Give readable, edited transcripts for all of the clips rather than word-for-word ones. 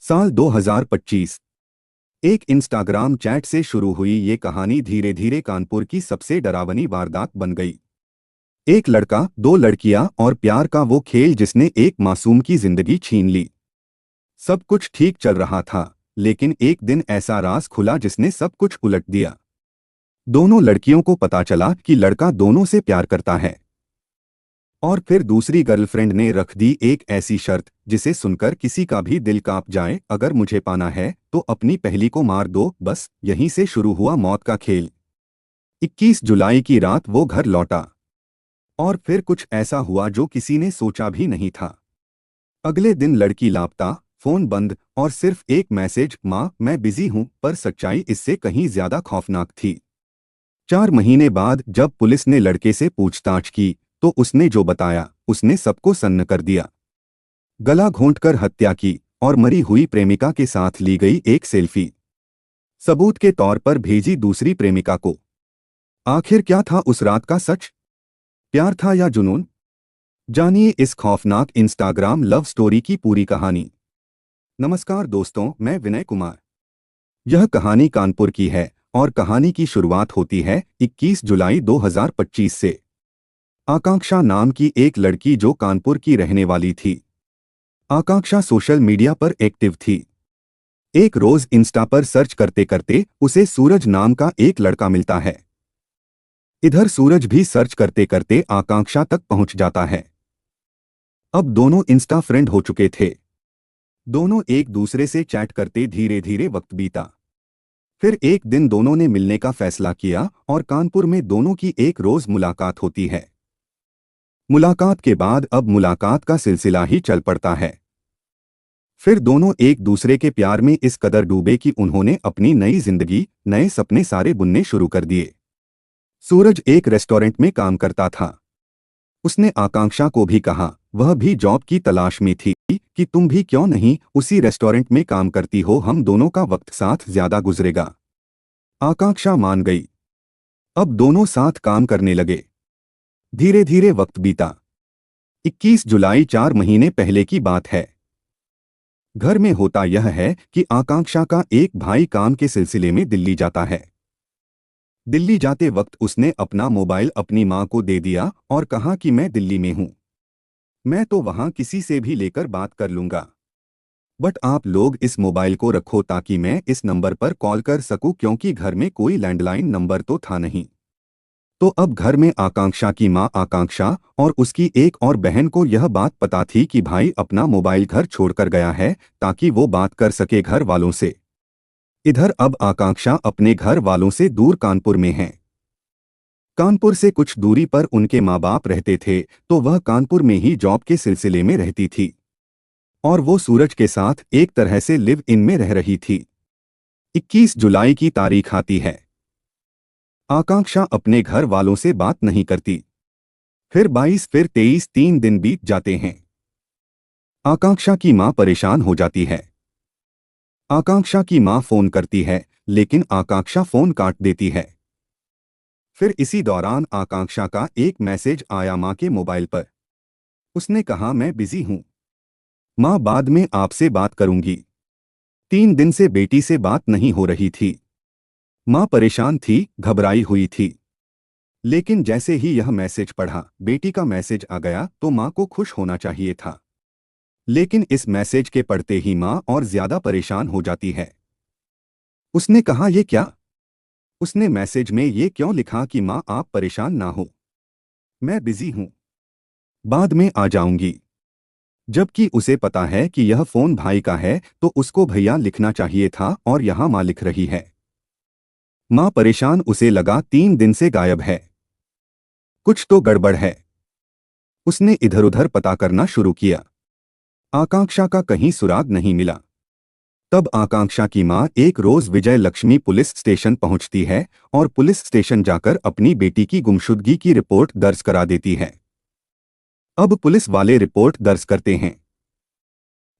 साल 2025। एक Instagram chat से शुरू हुई ये कहानी धीरे धीरे कानपुर की सबसे डरावनी वारदात बन गई। एक लड़का, दो लड़कियां और प्यार का वो खेल जिसने एक मासूम की जिंदगी छीन ली। सब कुछ ठीक चल रहा था, लेकिन एक दिन ऐसा राज खुला जिसने सब कुछ उलट दिया। दोनों लड़कियों को पता चला कि लड़का दोनों से प्यार करता है, और फिर दूसरी गर्लफ्रेंड ने रख दी एक ऐसी शर्त जिसे सुनकर किसी का भी दिल कांप जाए, अगर मुझे पाना है तो अपनी पहली को मार दो। बस यहीं से शुरू हुआ मौत का खेल। 21 जुलाई की रात वो घर लौटा, और फिर कुछ ऐसा हुआ जो किसी ने सोचा भी नहीं था। अगले दिन लड़की लापता, फोन बंद और सिर्फ एक मैसेज, माँ मैं बिजी हूँ। पर सच्चाई इससे कहीं ज्यादा खौफनाक थी। 4 महीने बाद जब पुलिस ने लड़के से पूछताछ की तो उसने जो बताया उसने सबको सन्न कर दिया। गला घोंटकर हत्या की और मरी हुई प्रेमिका के साथ ली गई एक सेल्फी सबूत के तौर पर भेजी दूसरी प्रेमिका को। आखिर क्या था उस रात का सच? प्यार था या जुनून? जानिए इस खौफनाक इंस्टाग्राम लव स्टोरी की पूरी कहानी। नमस्कार दोस्तों, मैं विनय कुमार। यह कहानी कानपुर की है और कहानी की शुरुआत होती है 21 जुलाई 2025 से। आकांक्षा नाम की एक लड़की जो कानपुर की रहने वाली थी। आकांक्षा सोशल मीडिया पर एक्टिव थी। एक रोज इंस्टा पर सर्च करते करते उसे सूरज नाम का एक लड़का मिलता है। इधर सूरज भी सर्च करते करते आकांक्षा तक पहुंच जाता है। अब दोनों इंस्टा फ्रेंड हो चुके थे। दोनों एक दूसरे से चैट करते धीरे धीरे वक्त बीता। फिर एक दिन दोनों ने मिलने का फैसला किया और कानपुर में दोनों की एक रोज मुलाकात होती है। मुलाकात के बाद अब मुलाकात का सिलसिला ही चल पड़ता है। फिर दोनों एक दूसरे के प्यार में इस कदर डूबे कि उन्होंने अपनी नई जिंदगी, नए सपने सारे बुनने शुरू कर दिए। सूरज एक रेस्टोरेंट में काम करता था। उसने आकांक्षा को भी कहा, वह भी जॉब की तलाश में थी, कि तुम भी क्यों नहीं उसी रेस्टोरेंट में काम करती हो, हम दोनों का वक्त साथ ज्यादा गुजरेगा। आकांक्षा मान गई। अब दोनों साथ काम करने लगे। धीरे धीरे वक्त बीता। 21 जुलाई 4 महीने पहले की बात है। घर में होता यह है कि आकांक्षा का एक भाई काम के सिलसिले में दिल्ली जाता है। दिल्ली जाते वक्त उसने अपना मोबाइल अपनी मां को दे दिया और कहा कि मैं दिल्ली में हूं, मैं तो वहां किसी से भी लेकर बात कर लूंगा, बट आप लोग इस मोबाइल को रखो ताकि मैं इस नंबर पर कॉल कर सकूं, क्योंकि घर में कोई लैंडलाइन नंबर तो था नहीं। तो अब घर में आकांक्षा की मां आकांक्षा और उसकी एक और बहन को यह बात पता थी कि भाई अपना मोबाइल घर छोड़कर गया है, ताकि वो बात कर सके घर वालों से। इधर अब आकांक्षा अपने घर वालों से दूर कानपुर में है। कानपुर से कुछ दूरी पर उनके माँ बाप रहते थे, तो वह कानपुर में ही जॉब के सिलसिले में रहती थी और वो सूरज के साथ एक तरह से लिव इन में रह रही थी। 21 जुलाई की तारीख आती है। आकांक्षा अपने घर वालों से बात नहीं करती। फिर 22, फिर 23, 3 दिन बीत जाते हैं। आकांक्षा की मां परेशान हो जाती है। आकांक्षा की मां फोन करती है, लेकिन आकांक्षा फोन काट देती है। फिर इसी दौरान आकांक्षा का एक मैसेज आया मां के मोबाइल पर। उसने कहा, मैं बिजी हूं मां, बाद में आपसे बात करूंगी। 3 दिन से बेटी से बात नहीं हो रही थी। मां परेशान थी, घबराई हुई थी। लेकिन जैसे ही यह मैसेज पढ़ा, बेटी का मैसेज आ गया, तो मां को खुश होना चाहिए था। लेकिन इस मैसेज के पढ़ते ही मां और ज्यादा परेशान हो जाती है। उसने कहा, ये क्या? उसने मैसेज में ये क्यों लिखा कि मां आप परेशान ना हो, मैं बिजी हूं, बाद में आ जाऊंगी। जबकि उसे पता है कि यह फोन भाई का है, तो उसको भैया लिखना चाहिए था और यहां मां लिख रही है। मां परेशान, उसे लगा 3 दिन से गायब है, कुछ तो गड़बड़ है। उसने इधर उधर पता करना शुरू किया। आकांक्षा का कहीं सुराग नहीं मिला। तब आकांक्षा की मां एक रोज विजय लक्ष्मी पुलिस स्टेशन पहुंचती है और पुलिस स्टेशन जाकर अपनी बेटी की गुमशुदगी की रिपोर्ट दर्ज करा देती है। अब पुलिस वाले रिपोर्ट दर्ज करते हैं।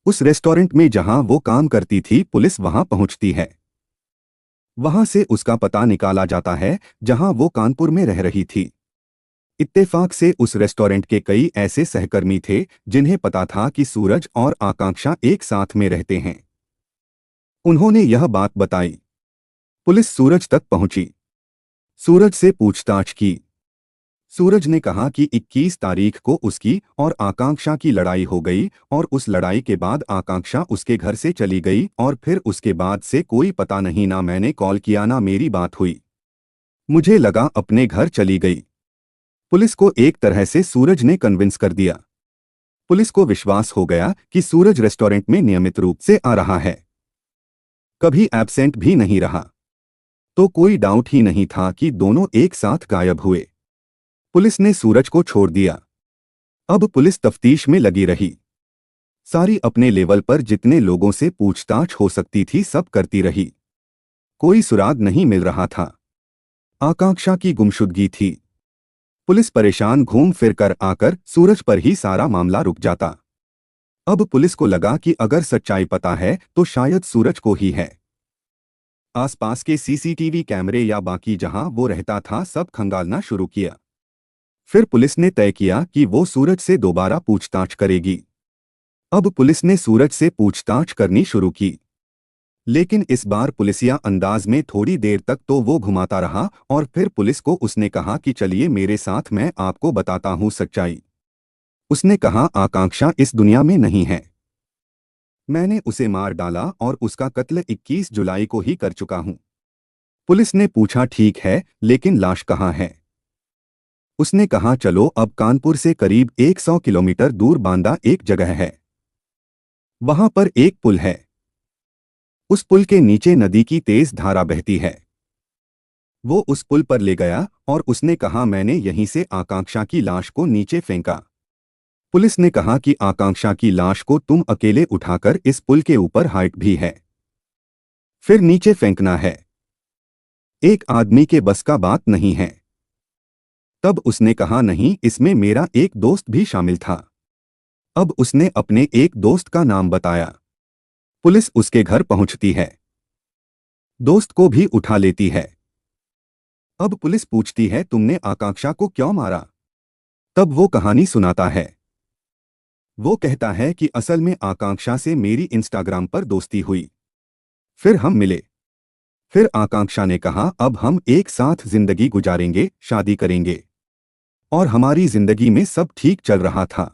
उस रेस्टोरेंट में जहां वो काम करती थी, पुलिस वहां पहुंचती है। वहां से उसका पता निकाला जाता है जहां वो कानपुर में रह रही थी। इत्तेफाक से उस रेस्टोरेंट के कई ऐसे सहकर्मी थे जिन्हें पता था कि सूरज और आकांक्षा एक साथ में रहते हैं। उन्होंने यह बात बताई। पुलिस सूरज तक पहुंची। सूरज से पूछताछ की। सूरज ने कहा कि 21 तारीख को उसकी और आकांक्षा की लड़ाई हो गई और उस लड़ाई के बाद आकांक्षा उसके घर से चली गई और फिर उसके बाद से कोई पता नहीं, ना मैंने कॉल किया ना मेरी बात हुई। मुझे लगा अपने घर चली गई। पुलिस को एक तरह से सूरज ने कन्विंस कर दिया। पुलिस को विश्वास हो गया कि सूरज रेस्टोरेंट में नियमित रूप से आ रहा है, कभी एब्सेंट भी नहीं रहा। तो कोई डाउट ही नहीं था कि दोनों एक साथ गायब हुए। पुलिस ने सूरज को छोड़ दिया। अब पुलिस तफ्तीश में लगी रही। सारी अपने लेवल पर जितने लोगों से पूछताछ हो सकती थी सब करती रही। कोई सुराग नहीं मिल रहा था। आकांक्षा की गुमशुदगी थी। पुलिस परेशान घूम फिर कर आकर सूरज पर ही सारा मामला रुक जाता। अब पुलिस को लगा कि अगर सच्चाई पता है तो शायद सूरज को ही है। आसपास के सीसीटीवी कैमरे या बाकी जहां वो रहता था सब खंगालना शुरू किया। फिर पुलिस ने तय किया कि वो सूरज से दोबारा पूछताछ करेगी। अब पुलिस ने सूरज से पूछताछ करनी शुरू की, लेकिन इस बार पुलिसिया अंदाज में थोड़ी देर तक तो वो घुमाता रहा और फिर पुलिस को उसने कहा कि चलिए मेरे साथ, मैं आपको बताता हूँ सच्चाई। उसने कहा आकांक्षा इस दुनिया में नहीं है। मैंने उसे मार डाला और उसका कत्ल 21 जुलाई को ही कर चुका हूँ। पुलिस ने पूछा ठीक है, लेकिन लाश कहाँ है? उसने कहा चलो, अब कानपुर से करीब 100 किलोमीटर दूर बांदा एक जगह है, वहां पर एक पुल है। उस पुल के नीचे नदी की तेज धारा बहती है। वो उस पुल पर ले गया और उसने कहा मैंने यहीं से आकांक्षा की लाश को नीचे फेंका। पुलिस ने कहा कि आकांक्षा की लाश को तुम अकेले उठाकर इस पुल के ऊपर हाइट भी है, फिर नीचे फेंकना है। एक आदमी के बस का बात नहीं है। तब उसने कहा नहीं, इसमें मेरा एक दोस्त भी शामिल था। अब उसने अपने एक दोस्त का नाम बताया। पुलिस उसके घर पहुंचती है, दोस्त को भी उठा लेती है। अब पुलिस पूछती है तुमने आकांक्षा को क्यों मारा? तब वो कहानी सुनाता है। वो कहता है कि असल में आकांक्षा से मेरी इंस्टाग्राम पर दोस्ती हुई, फिर हम मिले। फिर आकांक्षा ने कहा अब हम एक साथ जिंदगी गुजारेंगे, शादी करेंगे। और हमारी जिंदगी में सब ठीक चल रहा था।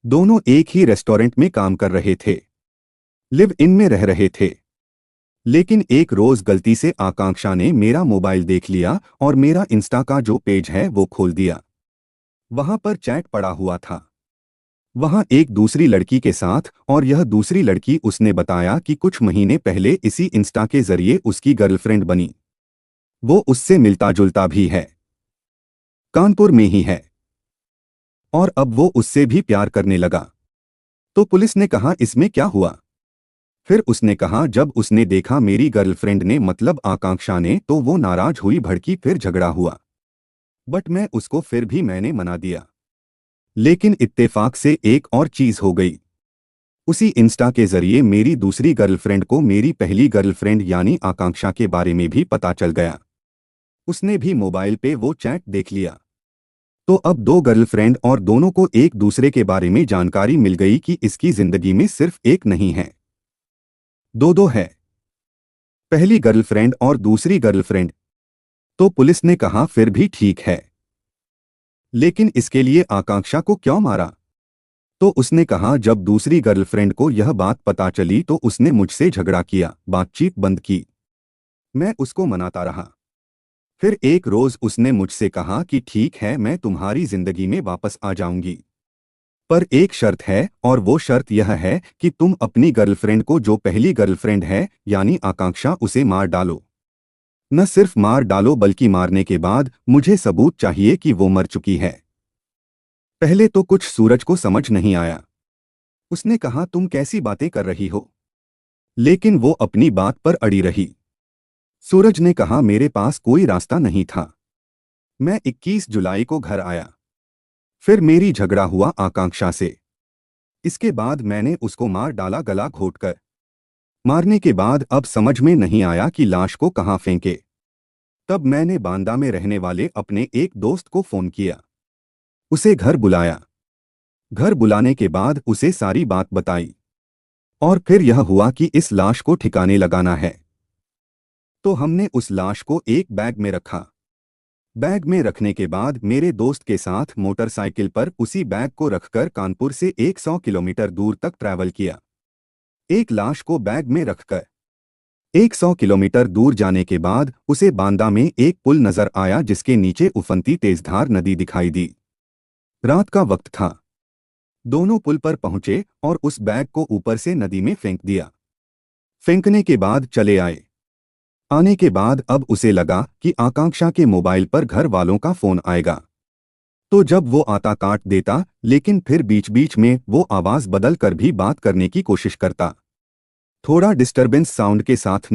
दोनों एक ही रेस्टोरेंट में काम कर रहे थे, लिव इन में रह रहे थे। लेकिन एक रोज गलती से आकांक्षा ने मेरा मोबाइल देख लिया और मेरा इंस्टा का जो पेज है वो खोल दिया। वहां पर चैट पड़ा हुआ था, वहां एक दूसरी लड़की के साथ, और यह दूसरी लड़की उसने बताया कि कुछ महीने पहले इसी इंस्टा के जरिए उसकी गर्लफ्रेंड बनी। वो उससे मिलता जुलता भी है, कानपुर में ही है, और अब वो उससे भी प्यार करने लगा। तो पुलिस ने कहा इसमें क्या हुआ? फिर उसने कहा जब उसने देखा मेरी गर्लफ्रेंड ने, मतलब आकांक्षा ने, तो वो नाराज हुई, भड़की, फिर झगड़ा हुआ। बट मैं उसको फिर भी मैंने मना दिया। लेकिन इत्तेफाक से एक और चीज हो गई। उसी इंस्टा के जरिए मेरी दूसरी गर्लफ्रेंड को मेरी पहली गर्लफ्रेंड यानी आकांक्षा के बारे में भी पता चल गया। उसने भी मोबाइल पे वो चैट देख लिया। तो अब दो गर्लफ्रेंड और दोनों को एक दूसरे के बारे में जानकारी मिल गई कि इसकी जिंदगी में सिर्फ एक नहीं है, दो है, पहली गर्लफ्रेंड और दूसरी गर्लफ्रेंड। तो पुलिस ने कहा फिर भी ठीक है, लेकिन इसके लिए आकांक्षा को क्यों मारा? तो उसने कहा जब दूसरी गर्लफ्रेंड को यह बात पता चली तो उसने मुझसे झगड़ा किया, बातचीत बंद की। मैं उसको मनाता रहा। फिर एक रोज उसने मुझसे कहा कि ठीक है, मैं तुम्हारी जिंदगी में वापस आ जाऊंगी, पर एक शर्त है, और वो शर्त यह है कि तुम अपनी गर्लफ्रेंड को, जो पहली गर्लफ्रेंड है यानी आकांक्षा, उसे मार डालो। न सिर्फ मार डालो बल्कि मारने के बाद मुझे सबूत चाहिए कि वो मर चुकी है। पहले तो कुछ सूरज को समझ नहीं आया। उसने कहा तुम कैसी बातें कर रही हो? लेकिन वो अपनी बात पर अड़ी रही। सूरज ने कहा मेरे पास कोई रास्ता नहीं था। मैं 21 जुलाई को घर आया, फिर मेरी झगड़ा हुआ आकांक्षा से। इसके बाद मैंने उसको मार डाला, गला घोटकर। मारने के बाद अब समझ में नहीं आया कि लाश को कहाँ फेंके। तब मैंने बांदा में रहने वाले अपने एक दोस्त को फोन किया, उसे घर बुलाया। घर बुलाने के बाद उसे सारी बात बताई। और फिर यह हुआ कि इस लाश को ठिकाने लगाना है, तो हमने उस लाश को एक बैग में रखा। बैग में रखने के बाद मेरे दोस्त के साथ मोटरसाइकिल पर उसी बैग को रखकर कानपुर से 100 किलोमीटर दूर तक ट्रैवल किया। एक लाश को बैग में रखकर 100 किलोमीटर दूर जाने के बाद उसे बांदा में एक पुल नजर आया जिसके नीचे उफनती तेजधार नदी दिखाई दी। रात का वक्त था। दोनों पुल पर पहुंचे और उस बैग को ऊपर से नदी में फेंक दिया। फेंकने के बाद चले आए। आने के बाद अब उसे लगा कि आकांक्षा के मोबाइल पर घर वालों का फोन आएगा, तो जब वो आता काट देता, लेकिन फिर बीच बीच में वो आवाज बदल कर भी बात करने की कोशिश करता, थोड़ा डिस्टरबेंस साउंड के साथ।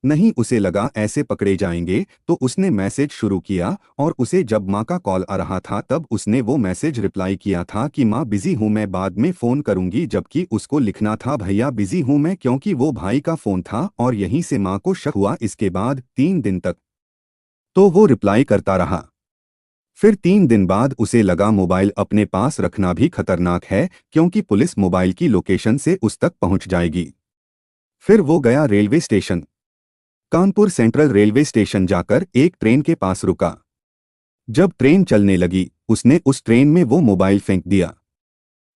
नहीं उसे लगा ऐसे पकड़े जाएंगे, तो उसने मैसेज शुरू किया और उसे जब माँ का कॉल आ रहा था तब उसने वो मैसेज रिप्लाई किया था कि माँ बिजी हूँ, मैं बाद में फ़ोन करूंगी, जबकि उसको लिखना था भैया बिजी हूँ मैं, क्योंकि वो भाई का फ़ोन था और यहीं से माँ को शक हुआ। इसके बाद 3 दिन तक तो वो रिप्लाई करता रहा। फिर 3 दिन बाद उसे लगा मोबाइल अपने पास रखना भी खतरनाक है, क्योंकि पुलिस मोबाइल की लोकेशन से उस तक पहुंच जाएगी। फिर वो गया railway station. Kanpur central railway station जाकर एक ट्रेन के पास रुका। जब ट्रेन चलने लगी उसने उस ट्रेन में वो मोबाइल फेंक दिया।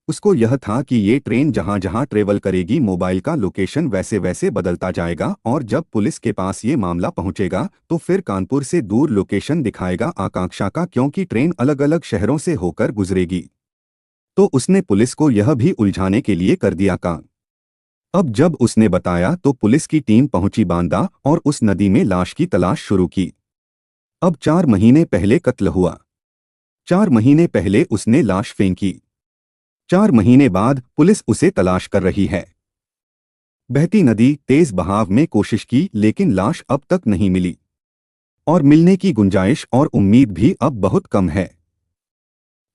उसको यह था कि ये ट्रेन जहां जहां ट्रेवल करेगी मोबाइल का लोकेशन वैसे वैसे बदलता जाएगा, और जब पुलिस के पास ये मामला पहुंचेगा तो फिर कानपुर से दूर लोकेशन दिखाएगा आकांक्षा का, क्योंकि ट्रेन अलग अलग शहरों से होकर गुजरेगी। तो उसने पुलिस को यह भी उलझाने के लिए कर दिया काम। अब जब उसने बताया तो पुलिस की टीम पहुंची बांदा और उस नदी में लाश की तलाश शुरू की। अब 4 महीने पहले कत्ल हुआ। 4 महीने पहले उसने लाश फेंकी। 4 महीने बाद पुलिस उसे तलाश कर रही है। बहती नदी, तेज बहाव में कोशिश की लेकिन लाश अब तक नहीं मिली, और मिलने की गुंजाइश और उम्मीद भी अब बहुत कम है।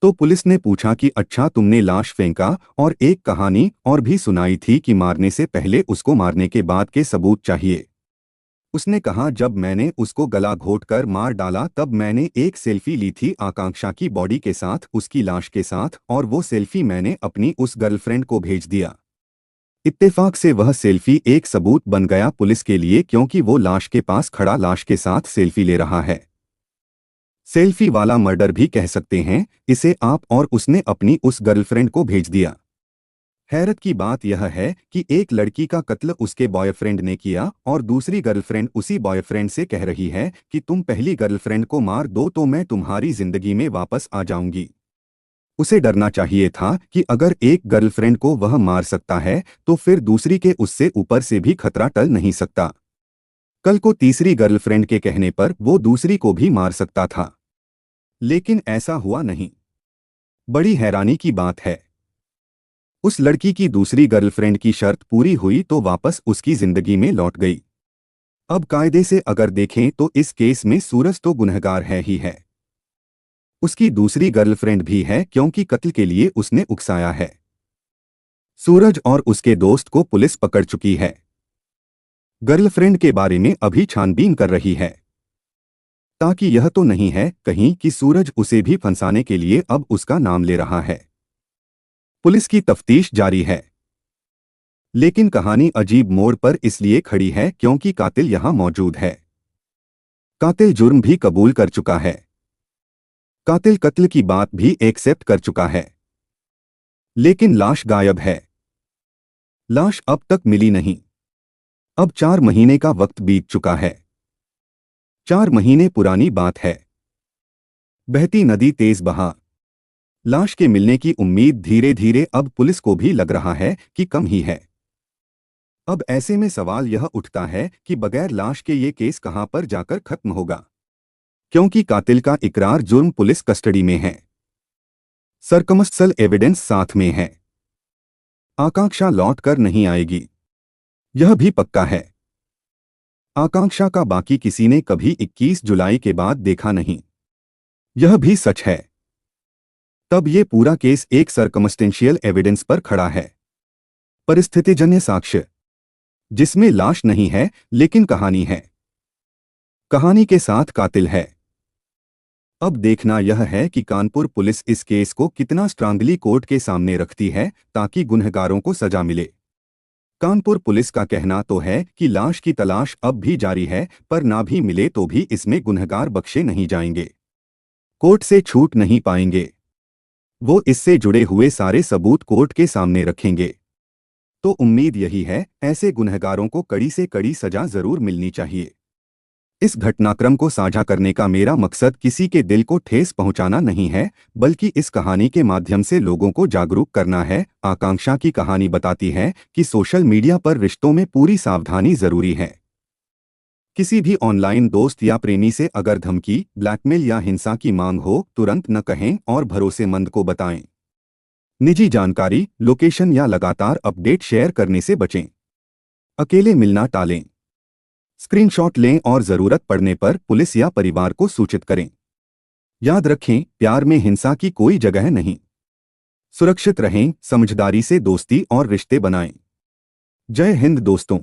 तो पुलिस ने पूछा कि अच्छा तुमने लाश फेंका, और एक कहानी और भी सुनाई थी कि मारने से पहले उसको मारने के बाद के सबूत चाहिए। उसने कहा जब मैंने उसको गला घोंटकर मार डाला तब मैंने एक सेल्फी ली थी आकांक्षा की बॉडी के साथ, उसकी लाश के साथ, और वो सेल्फी मैंने अपनी उस गर्लफ्रेंड को भेज दिया। इत्तेफाक से वह सेल्फी एक सबूत बन गया पुलिस के लिए, क्योंकि वो लाश के पास खड़ा लाश के साथ सेल्फी ले रहा है। सेल्फी वाला मर्डर भी कह सकते हैं इसे आप, और उसने अपनी उस गर्लफ्रेंड को भेज दिया। हैरत की बात यह है कि एक लड़की का कत्ल उसके बॉयफ्रेंड ने किया और दूसरी गर्लफ्रेंड उसी बॉयफ्रेंड से कह रही है कि तुम पहली गर्लफ्रेंड को मार दो तो मैं तुम्हारी जिंदगी में वापस आ जाऊंगी। उसे डरना चाहिए था कि अगर एक गर्लफ्रेंड को वह मार सकता है तो फिर दूसरी के उससे ऊपर से भी खतरा टल नहीं सकता। कल को तीसरी गर्लफ्रेंड के कहने पर वो दूसरी को भी मार सकता था, लेकिन ऐसा हुआ नहीं। बड़ी हैरानी की बात है। उस लड़की की दूसरी गर्लफ्रेंड की शर्त पूरी हुई तो वापस उसकी जिंदगी में लौट गई। अब कायदे से अगर देखें तो इस केस में सूरज तो गुनहगार है ही है, उसकी दूसरी गर्लफ्रेंड भी है, क्योंकि कत्ल के लिए उसने उकसाया है। सूरज और उसके दोस्त को पुलिस पकड़ चुकी है। गर्लफ्रेंड के बारे में अभी छानबीन कर रही है, ताकि यह तो नहीं है कहीं कि सूरज उसे भी फंसाने के लिए अब उसका नाम ले रहा है। पुलिस की तफ्तीश जारी है, लेकिन कहानी अजीब मोड़ पर इसलिए खड़ी है क्योंकि कातिल यहां मौजूद है। कातिल जुर्म भी कबूल कर चुका है। कातिल कत्ल की बात भी एक्सेप्ट कर चुका है, लेकिन लाश गायब है। लाश अब तक मिली नहीं। अब 4 महीने का वक्त बीत चुका है। 4 महीने पुरानी बात है। बहती नदी, तेज बहा। लाश के मिलने की उम्मीद धीरे धीरे अब पुलिस को भी लग रहा है कि कम ही है। अब ऐसे में सवाल यह उठता है कि बगैर लाश के ये केस कहां पर जाकर खत्म होगा, क्योंकि कातिल का इकरार जुर्म पुलिस कस्टडी में है, सर्कमस्टेंशियल एविडेंस साथ में है। आकांक्षा लौट कर नहीं आएगी, यह भी पक्का है। आकांक्षा का बाकी किसी ने कभी 21 जुलाई के बाद देखा नहीं, यह भी सच है। तब ये पूरा केस एक सर्कमस्टेंशियल एविडेंस पर खड़ा है, परिस्थितिजन्य साक्ष्य, जिसमें लाश नहीं है लेकिन कहानी है। कहानी के साथ कातिल है। अब देखना यह है कि कानपुर पुलिस इस केस को कितना स्ट्रांगली कोर्ट के सामने रखती है ताकि गुनहगारों को सजा मिले। कानपुर पुलिस का कहना तो है कि लाश की तलाश अब भी जारी है, पर ना भी मिले तो भी इसमें गुनहगार बख्शे नहीं जाएंगे, कोर्ट से छूट नहीं पाएंगे। वो इससे जुड़े हुए सारे सबूत कोर्ट के सामने रखेंगे। तो उम्मीद यही है, ऐसे गुनहगारों को कड़ी से कड़ी सजा जरूर मिलनी चाहिए। इस घटनाक्रम को साझा करने का मेरा मकसद किसी के दिल को ठेस पहुंचाना नहीं है, बल्कि इस कहानी के माध्यम से लोगों को जागरूक करना है। आकांक्षा की कहानी बताती है कि सोशल मीडिया पर रिश्तों में पूरी सावधानी जरूरी है। किसी भी ऑनलाइन दोस्त या प्रेमी से अगर धमकी, ब्लैकमेल या हिंसा की मांग हो, तुरंत न कहें और भरोसेमंद को बताएं। निजी जानकारी, लोकेशन या लगातार अपडेट शेयर करने से बचें। अकेले मिलना टालें। स्क्रीनशॉट लें और जरूरत पड़ने पर पुलिस या परिवार को सूचित करें। याद रखें, प्यार में हिंसा की कोई जगह नहीं। सुरक्षित रहें, समझदारी से दोस्ती और रिश्ते बनाएं। जय हिंद दोस्तों।